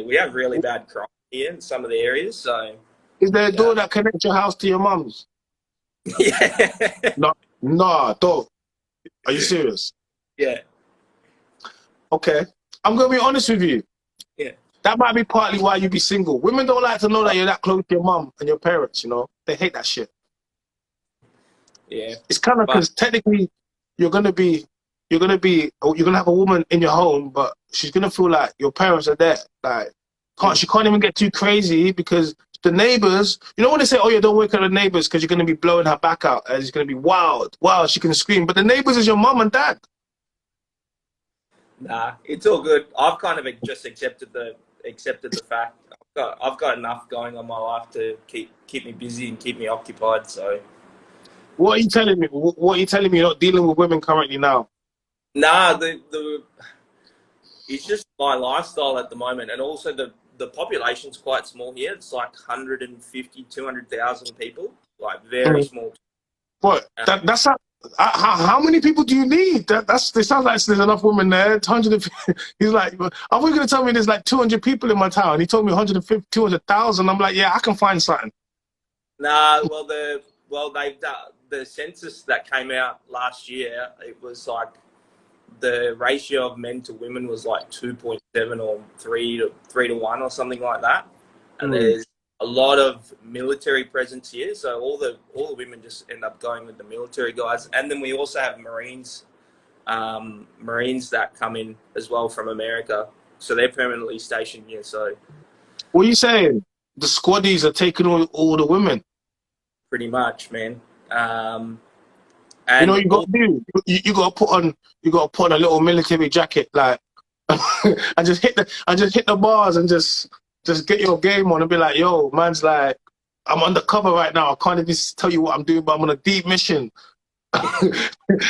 we have really bad crime here in some of the areas. So Is there a door that connects your house to your mum's? yeah, No, no, don't. Are you serious? yeah, Okay. I'm gonna be honest with you. yeah. That might be partly why you be single. Women don't like to know that you're that close to your mum and your parents, you know? They hate that shit. Yeah, It's kind of but because technically you're gonna have a woman in your home, but she's gonna feel like your parents are there. Like, she can't even get too crazy because the neighbors, you know when they say, oh yeah, don't wake up the neighbors because you're gonna be blowing her back out and it's gonna be wild, she can scream. But the neighbors is your mum and dad. nah, it's all good. I've kind of just accepted the fact. I've got enough going on my life to keep me busy and keep me occupied. So What are you telling me? What are you telling me? You're not dealing with women currently now? nah, it's just my lifestyle at the moment, and also the population's quite small here. It's like 150, 200,000 people, like very small. What? That's not. How many people do you need? It sounds like there's enough women there. It's 150. He's like, I was going to tell me there's like 200 people in my town. He told me 150, 200,000. I'm like, yeah, I can find something. Nah, they've done the census that came out last year. It was like the ratio of men to women was like 2.7 or 3 to 1 or something like that. And there's a lot of military presence here, so all the women just end up going with the military guys. And then we also have Marines that come in as well from America, so they're permanently stationed here. So what are you saying? The squaddies are taking all the women. pretty much, man. You And know what you got to do? You got to put on a little military jacket, like, and just hit the bars and just get your game on and be like, yo, man's like, I'm undercover right now. I can't even tell you what I'm doing, but I'm on a deep mission.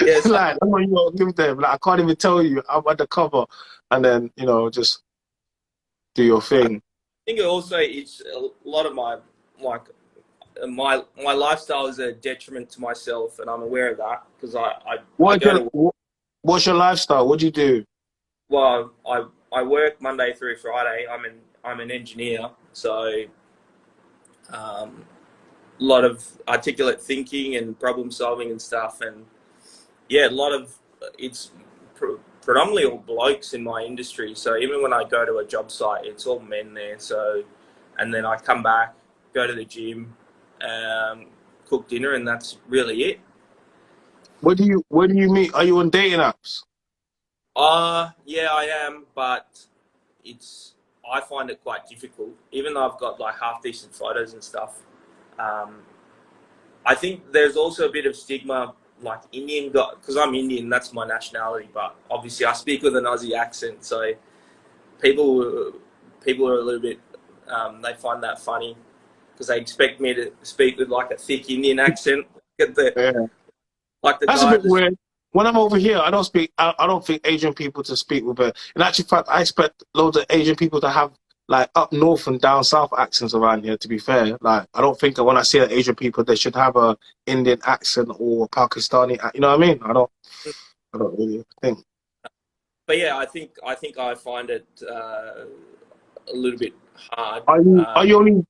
yes, Like, that's what you gotta give them. Like, I can't even tell you I'm undercover, and then just do your thing. I think also it's a lot of my lifestyle is a detriment to myself, and I'm aware of that because What's your lifestyle? What do you do? Well, I work Monday through Friday. I'm an engineer, so a lot of articulate thinking and problem solving and stuff, and yeah, it's predominantly all blokes in my industry. So even when I go to a job site, it's all men there. So, and then I come back, go to the gym, cook dinner, and that's really it. Where do you meet? Are you on dating apps? Yeah, I am, but I find it quite difficult, even though I've got like half decent photos and stuff. I think there's also a bit of stigma, like Indian guy, because I'm Indian, that's my nationality, but obviously I speak with an Aussie accent, so people are a little bit, they find that funny because they expect me to speak with like a thick Indian accent. That's a bit weird. When I'm over here, I don't think Asian people to speak with it. In actual fact, I expect loads of Asian people to have like up north and down south accents around here. To be fair, like I don't think that when I see Asian people, they should have a Indian accent or a Pakistani. You know what I mean? I don't really think. But yeah, I find it a little bit hard. Are you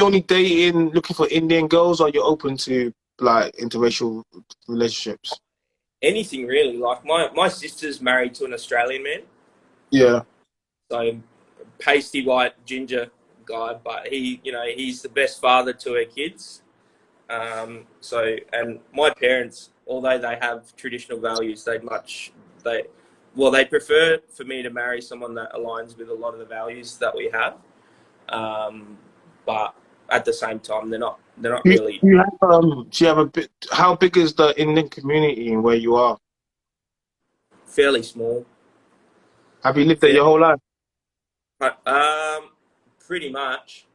only dating looking for Indian girls, or are you open to like interracial relationships? Anything really. Like my sister's married to an Australian man, Yeah. so pasty white ginger guy, but he's the best father to her kids. So, and my parents, although they have traditional values, they prefer for me to marry someone that aligns with a lot of the values that we have. But at the same time, they're not really. Do you have a bit? How big is the Indian community in where you are? Fairly small. Have you lived there your whole life? Pretty much.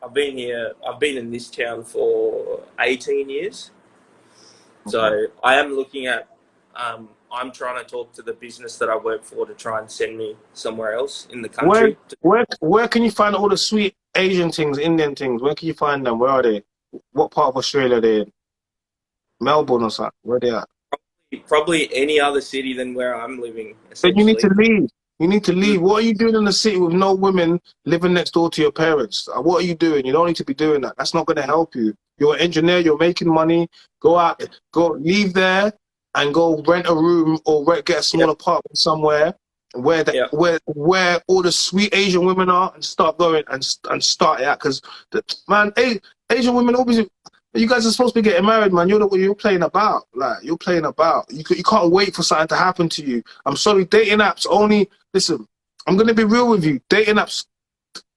I've been in this town for 18 years. So I am looking at, I'm trying to talk to the business that I work for to try and send me somewhere else in the country. Where can you find all the sweet Asian things, Indian things? Where can you find them? Where are they? What part of Australia are they in? Melbourne or something? Where are they at? Probably any other city than where I'm living, Then you need to leave. You need to leave. What are you doing in the city with no women living next door to your parents? What are you doing? You don't need to be doing that. That's not going to help you. You're an engineer. You're making money. Leave there and go rent a room or get a small apartment somewhere where where all the sweet Asian women are, and start going and start it out. Because man, Asian women always. You guys are supposed to be getting married, man. You're playing about. Like, you're playing about. You can't wait for something to happen to you. I'm sorry, dating apps only... Listen, I'm going to be real with you. Dating apps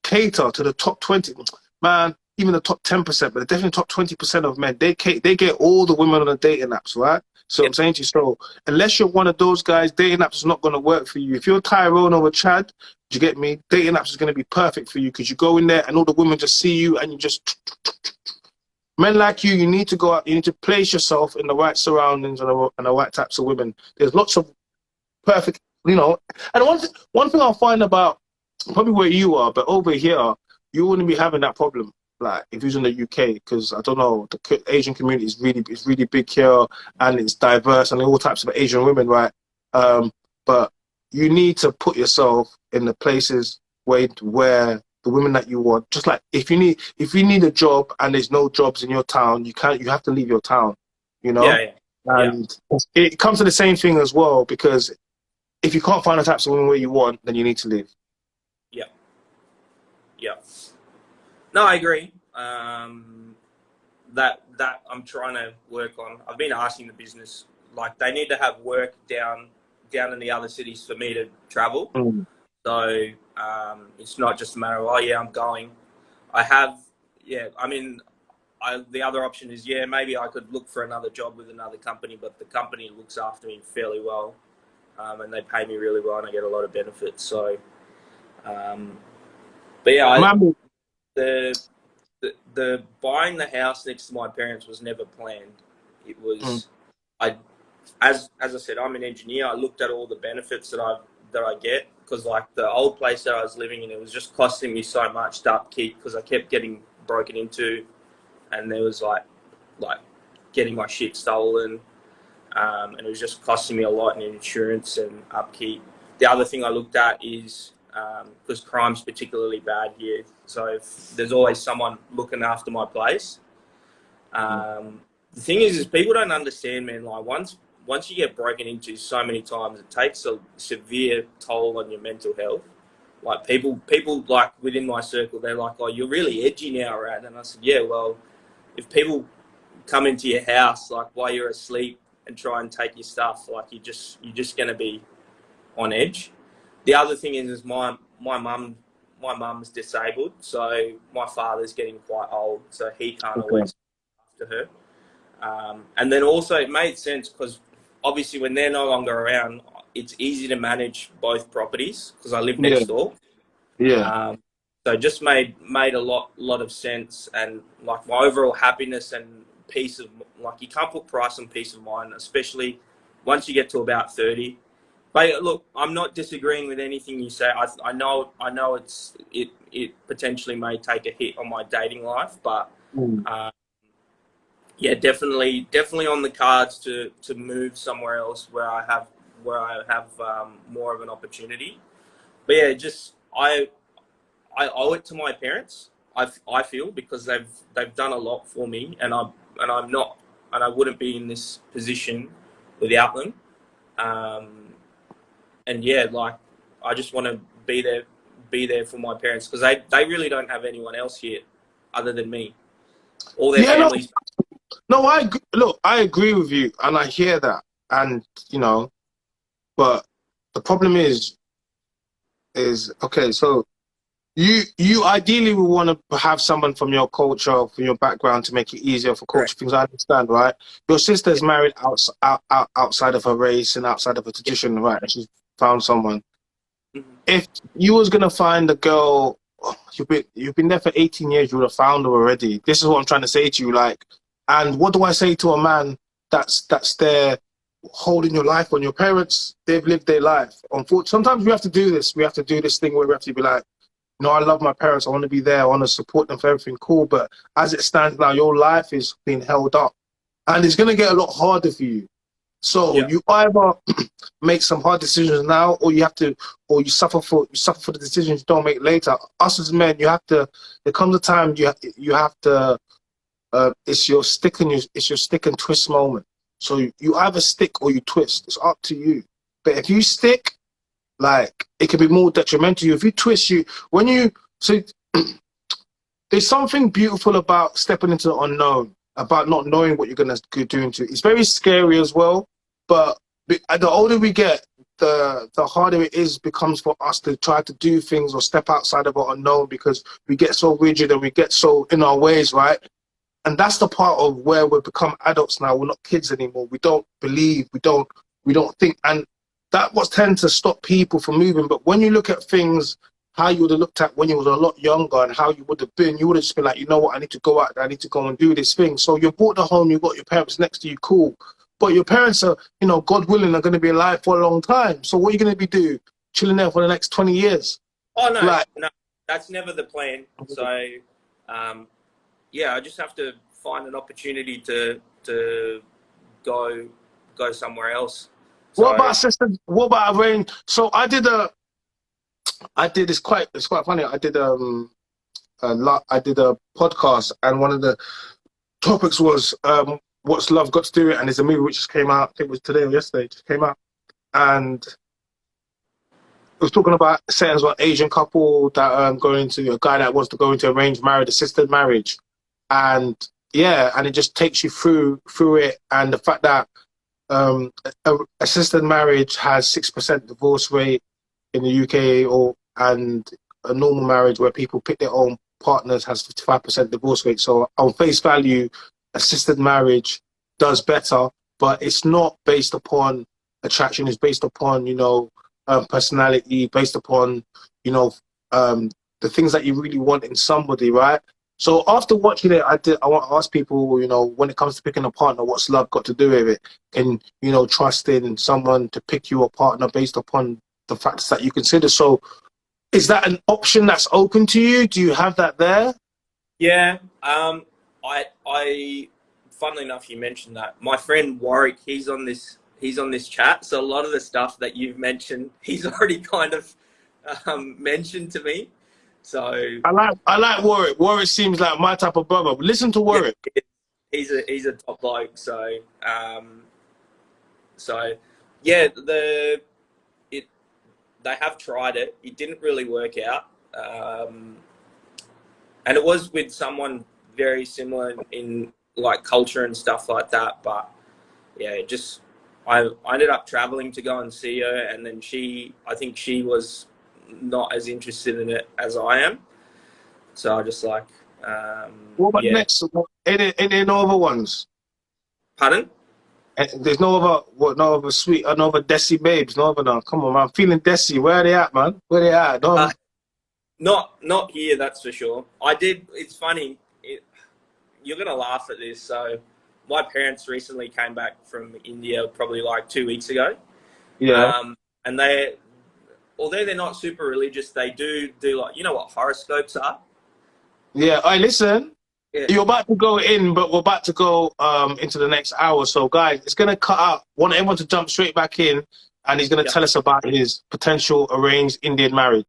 cater to the top 20. Man, even the top 10%, but definitely top 20% of men. They get all the women on the dating apps, right? So I'm saying to you, so unless you're one of those guys, dating apps is not going to work for you. If you're Tyrone or Chad, do you get me? Dating apps is going to be perfect for you because you go in there and all the women just see you and you just... Men like you need to go out, you need to place yourself in the right surroundings and the right types of women. There's lots of perfect, And one thing I'll find about probably where you are, but over here, you wouldn't be having that problem. Like if you're in the UK, because I don't know, the Asian community is really big here and it's diverse and all types of Asian women, right? But you need to put yourself in the places where the women that you want, just like if you need a job and there's no jobs in your town, you have to leave your town, And it comes to the same thing as well, because if you can't find the types of women where you want, then you need to leave. No, I agree. That I'm trying to work on. I've been asking the business, like they need to have work down in the other cities for me to travel. So it's not just a matter of, I'm going. The other option is, maybe I could look for another job with another company, but the company looks after me fairly well, and they pay me really well, and I get a lot of benefits. So, the buying the house next to my parents was never planned. It was, as I said, I'm an engineer. I looked at all the benefits that I get. Because like the old place that I was living in, it was just costing me so much to upkeep because I kept getting broken into, and there was like getting my shit stolen, and it was just costing me a lot in insurance and upkeep. The other thing I looked at is because crime's particularly bad here, so if there's always someone looking after my place. The thing is people don't understand, man. Like once you get broken into so many times, it takes a severe toll on your mental health. Like people like within my circle, they're like, "Oh, you're really edgy now, Rad." And I said, "Yeah, well, if people come into your house like while you're asleep and try and take your stuff, like you're just gonna be on edge." The other thing is my mum's disabled, so my father's getting quite old, so he can't always look after her. And then also it made sense because obviously when they're no longer around, it's easy to manage both properties because I live next door. So it just made a lot of sense, and like my overall happiness and peace of, like you can't put price on peace of mind, especially once you get to about 30. But look, I'm not disagreeing with anything you say. I know it potentially may take a hit on my dating life, but Mm. yeah, definitely on the cards to move somewhere else where I have more of an opportunity. But yeah, just I owe it to my parents. I feel because they've done a lot for me, and I'm not, and I wouldn't be in this position without them. Um, and yeah, like I just want to be there for my parents because they really don't have anyone else here other than me. All their Yeah, no, families. no. Look, I agree with you, and I hear that, and you know, but the problem is okay. So you ideally would want to have someone from your culture, from your background, to make it easier for culture Correct. things. I understand, right? Your sister's Yeah. married outside of her race and outside of her Yeah. tradition, right? And she's found someone. Mhm. If you was gonna find a girl, you've been there for 18 years, you would have found her already. This is what I'm trying to say to you, like, and what do I say to a man that's there holding your life on? Your parents, they've lived their life. Unfortunately, sometimes we have to do this. We have to do this thing where we have to be like, no, I love my parents. I want to be there. I want to support them for everything. Cool. But as it stands now, your life is being held up, and it's going to get a lot harder for you. So Yeah. you either make some hard decisions now, or or you suffer for the decisions you don't make later. Us as men, you have to. There comes a time you have to. It's your stick and twist moment. So you either stick or you twist. It's up to you. But if you stick, like, it can be more detrimental to you. If you twist, so there's something beautiful about stepping into the unknown, about not knowing what you're gonna do into. It's very scary as well, but the older we get, the harder it becomes for us to try to do things or step outside of our unknown because we get so rigid and we get so in our ways, right? And that's the part of where we've become adults now. We're not kids anymore. We don't believe. We don't think, and that what tends to stop people from moving. But when you look at things, how you would have looked at when you was a lot younger and how you would have been, you would have just been like, you know what, I need to go out there, I need to go and do this thing. So you bought the home, you got your parents next to you, cool. But your parents are, God willing, are going to be alive for a long time. So what are you going to be doing? Chilling there for the next 20 years? Oh no, Like, no, that's never the plan. So, yeah, I just have to find an opportunity to go somewhere else. what So about sister? What about arrange? So it's quite funny. I did a podcast, and one of the topics was what's love got to do with it, and it's a movie which just came out. I think it was today or yesterday. It just came out, and it was talking about settings on Asian couple that going to a guy that wants to go into arranged marriage, assisted marriage, and yeah, and it just takes you through it, and the fact that assisted marriage has 6% divorce rate in the UK, and a normal marriage where people pick their own partners has 55% divorce rate. So on face value, assisted marriage does better, but it's not based upon attraction. It's based upon personality, based upon the things that you really want in somebody, right? So after watching it, I want to ask people, when it comes to picking a partner, what's love got to do with it? Can trust in someone to pick you a partner based upon the factors that you consider? So is that an option that's open to you? Do you have that there? yeah, I funnily enough, you mentioned that. My friend Warwick, he's on this chat. So a lot of the stuff that you've mentioned, he's already kind of mentioned to me. So I like Warwick. Warwick seems like my type of brother. Listen to yeah, Warwick. he's a top bloke. So yeah, they have tried it. It didn't really work out, and it was with someone very similar in like culture and stuff like that. But yeah, I ended up traveling to go and see her, and then I think she was not as interested in it as I am. So I just like, What about yeah. next? Any no other ones? Pardon? There's no other sweet, no other Desi babes, no other no. Come on, man. I'm feeling Desi. Where are they at, man? Where they at? No. Not here, that's for sure. I did. It's funny. You're gonna laugh at this. So, my parents recently came back from India, probably like 2 weeks ago. Yeah. and although they're not super religious, they do like, you know what horoscopes are? Yeah. All right, listen. Yeah. You're about to go in, but we're about to go into the next hour. So, guys, it's gonna cut out. Want everyone to jump straight back in, and he's gonna Yeah. tell us about his potential arranged Indian marriage.